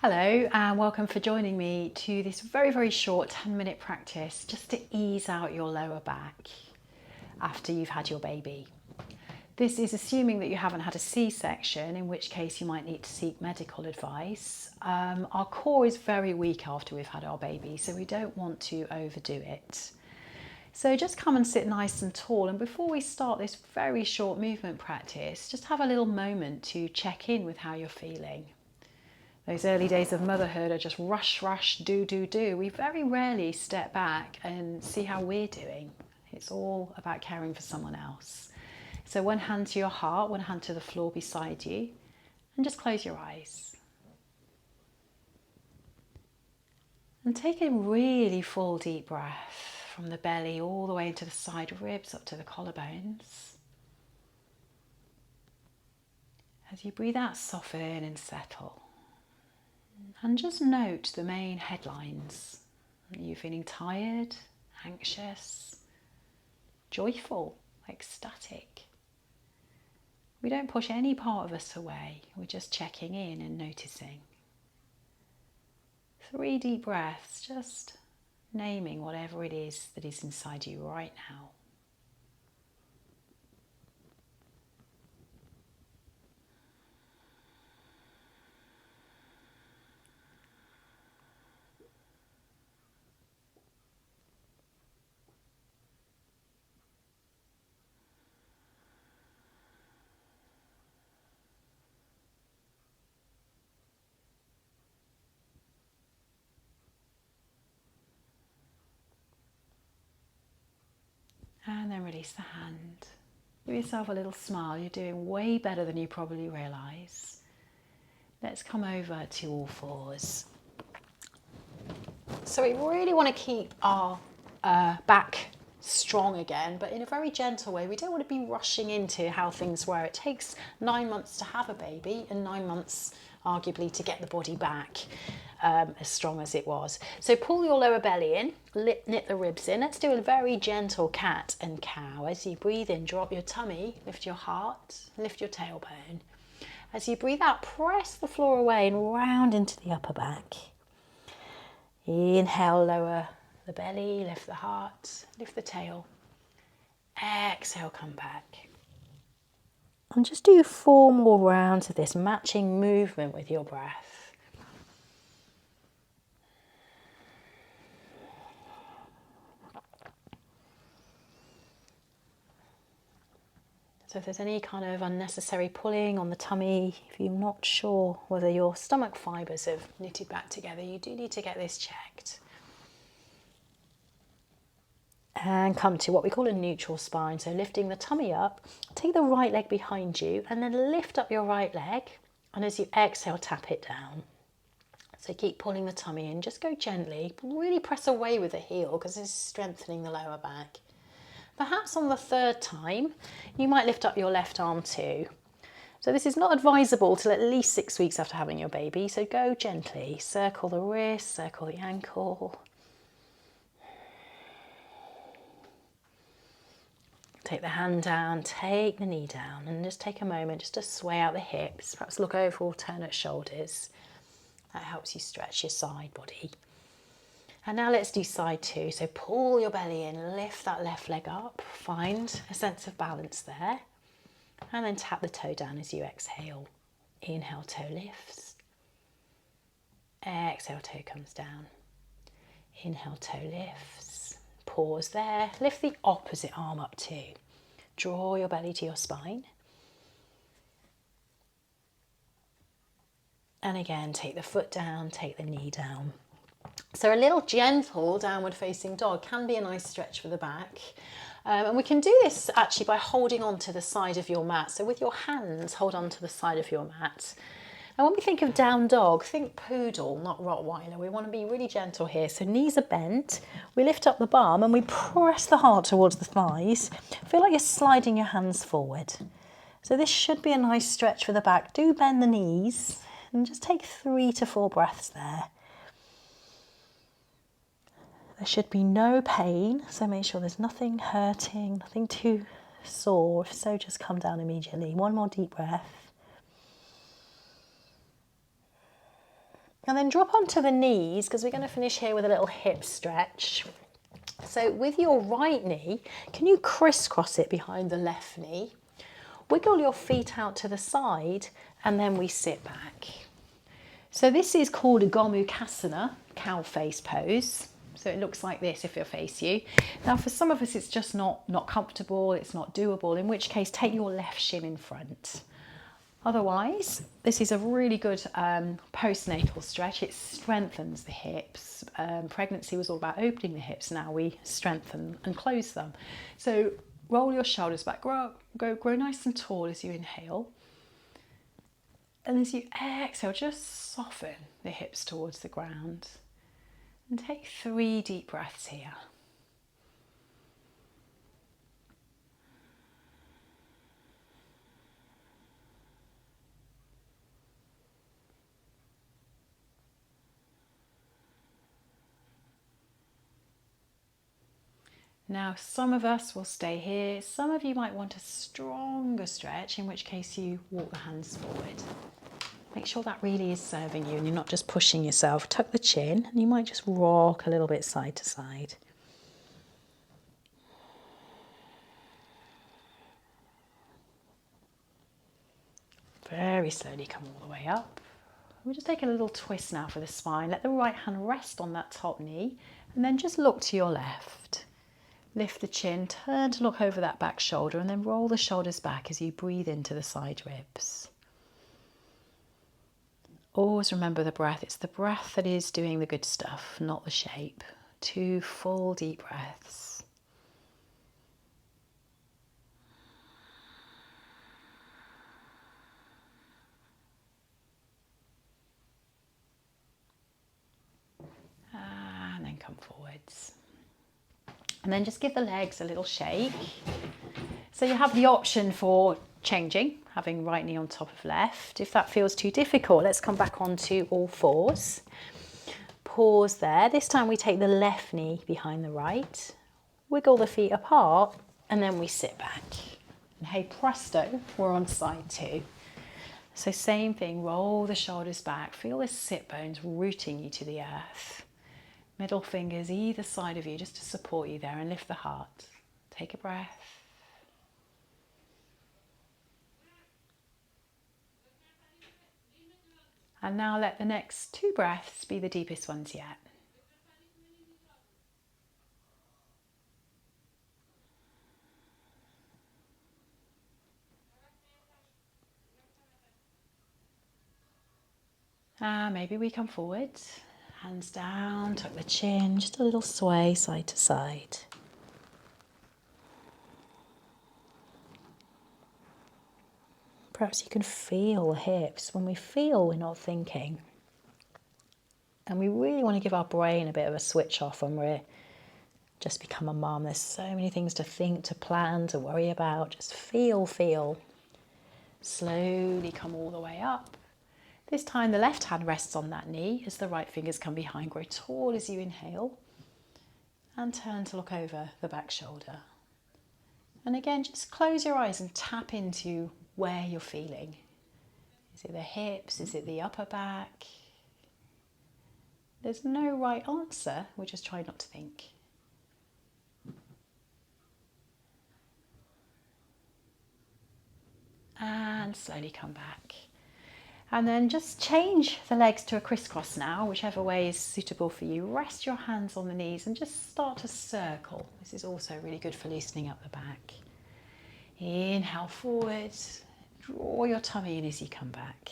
Hello and welcome for joining me to this very short 10-minute practice just to ease out your lower back after you've had your baby. This is assuming that you haven't had a C-section, in which case you might need to seek medical advice. Our core is very weak after we've had our baby, so we don't want to overdo it. So just come and sit nice and tall, and before we start this very short movement practice, just have a little moment to check in with how you're feeling. Those early days of motherhood are just rush, do. We very rarely step back and see how we're doing. It's all about caring for someone else. So one hand to your heart, one hand to the floor beside you, and just close your eyes. And take a really full deep breath from the belly all the way into the side ribs up to the collarbones. As you breathe out, soften and settle. And just note the main headlines. Are you feeling tired, anxious, joyful, ecstatic? We don't push any part of us away. We're just checking in and noticing. 3 deep breaths, just naming whatever it is that is inside you right now. And then release the hand. Give yourself a little smile. You're doing way better than you probably realise. Let's come over to all fours. So we really want to keep our back strong again, but in a very gentle way. We don't want to be rushing into how things were. It takes 9 months to have a baby and 9 months arguably to get the body back as strong as it was. So pull your lower belly in, knit the ribs in. Let's do a very gentle cat and cow. As you breathe in, drop your tummy, lift your heart, lift your tailbone. As you breathe out, press the floor away and round into the upper back. Inhale, lower the belly, lift the heart, lift the tail. Exhale, come back. And just do 4 more rounds of this, matching movement with your breath. So if there's any kind of unnecessary pulling on the tummy, if you're not sure whether your stomach fibres have knitted back together, you do need to get this checked. And come to what we call a neutral spine. So lifting the tummy up, take the right leg behind you and then lift up your right leg. And as you exhale, tap it down. So keep pulling the tummy in, just go gently, really press away with the heel because this is strengthening the lower back. Perhaps on the 3rd time, you might lift up your left arm too. So this is not advisable till at least 6 weeks after having your baby, so go gently. Circle the wrist, circle the ankle. Take the hand down, take the knee down, and just take a moment just to sway out the hips. Perhaps look over alternate shoulders. That helps you stretch your side body. And now let's do side 2. So pull your belly in, lift that left leg up, find a sense of balance there. And then tap the toe down as you exhale. Inhale, toe lifts. Exhale, toe comes down. Inhale, toe lifts. Pause there. Lift the opposite arm up too. Draw your belly to your spine. And again, take the foot down, take the knee down. So a little gentle downward facing dog can be a nice stretch for the back. And we can do this actually by holding on to the side of your mat. So with your hands, hold on to the side of your mat. And when we think of down dog, think poodle, not Rottweiler. We want to be really gentle here. So knees are bent. We lift up the bum and we press the heart towards the thighs. Feel like you're sliding your hands forward. So this should be a nice stretch for the back. Do bend the knees and just take 3 to 4 breaths there. There should be no pain, so make sure there's nothing hurting, nothing too sore. If so, just come down immediately. 1 more deep breath. And then drop onto the knees because we're going to finish here with a little hip stretch. So with your right knee, can you crisscross it behind the left knee? Wiggle your feet out to the side and then we sit back. So this is called a Gomukhasana, cow face pose. So it looks like this if I face you. Now for some of us it's just not comfortable, it's not doable, in which case take your left shin in front. Otherwise, this is a really good postnatal stretch. It strengthens the hips. Pregnancy was all about opening the hips. Now we strengthen and close them. So roll your shoulders back, grow nice and tall as you inhale. And as you exhale, just soften the hips towards the ground. And take 3 deep breaths here. Now, some of us will stay here. Some of you might want a stronger stretch, in which case you walk the hands forward. Make sure that really is serving you and you're not just pushing yourself. Tuck the chin and you might just rock a little bit side to side. Very slowly come all the way up. We'll just take a little twist now for the spine. Let the right hand rest on that top knee and then just look to your left. Lift the chin, turn to look over that back shoulder and then roll the shoulders back as you breathe into the side ribs. Always remember the breath. It's the breath that is doing the good stuff, not the shape. 2 full deep breaths. And then come forwards. And then just give the legs a little shake. So you have the option for changing, having right knee on top of left. If that feels too difficult, let's come back onto all fours. Pause there. This time we take the left knee behind the right, wiggle the feet apart, and then we sit back. And hey presto, we're on side 2. So same thing, roll the shoulders back, feel the sit bones rooting you to the earth. Middle fingers either side of you just to support you there and lift the heart. Take a breath. And now let the next 2 breaths be the deepest ones yet. Maybe we come forward, hands down, tuck the chin, just a little sway side to side. Perhaps you can feel the hips. When we feel, we're not thinking. And we really want to give our brain a bit of a switch off when we're just become a mum. There's so many things to think, to plan, to worry about. Just feel. Slowly come all the way up. This time the left hand rests on that knee as the right fingers come behind. Grow tall as you inhale. And turn to look over the back shoulder. And again, just close your eyes and tap into where you're feeling. Is it the hips? Is it the upper back? There's no right answer. We're just trying not to think. And slowly come back. And then just change the legs to a crisscross now, whichever way is suitable for you. Rest your hands on the knees and just start to circle. This is also really good for loosening up the back. Inhale forward, draw your tummy in as you come back.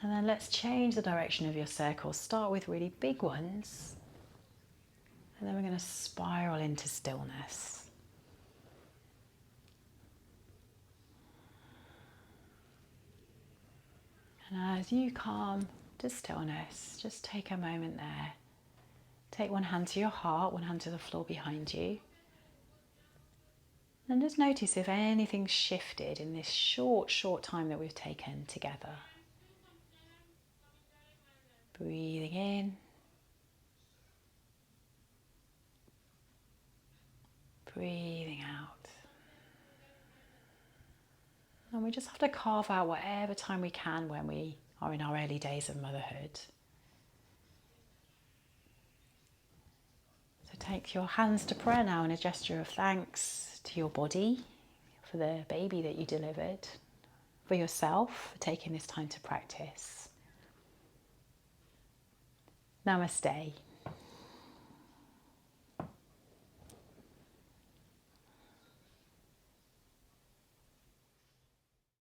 And then let's change the direction of your circles. Start with really big ones. And then we're going to spiral into stillness. And as you come to stillness, just take a moment there. Take one hand to your heart, one hand to the floor behind you. And just notice if anything's shifted in this short time that we've taken together. Breathing in. Breathing out. And we just have to carve out whatever time we can when we are in our early days of motherhood. So take your hands to prayer now in a gesture of thanks to your body for the baby that you delivered, for yourself for taking this time to practice. Namaste.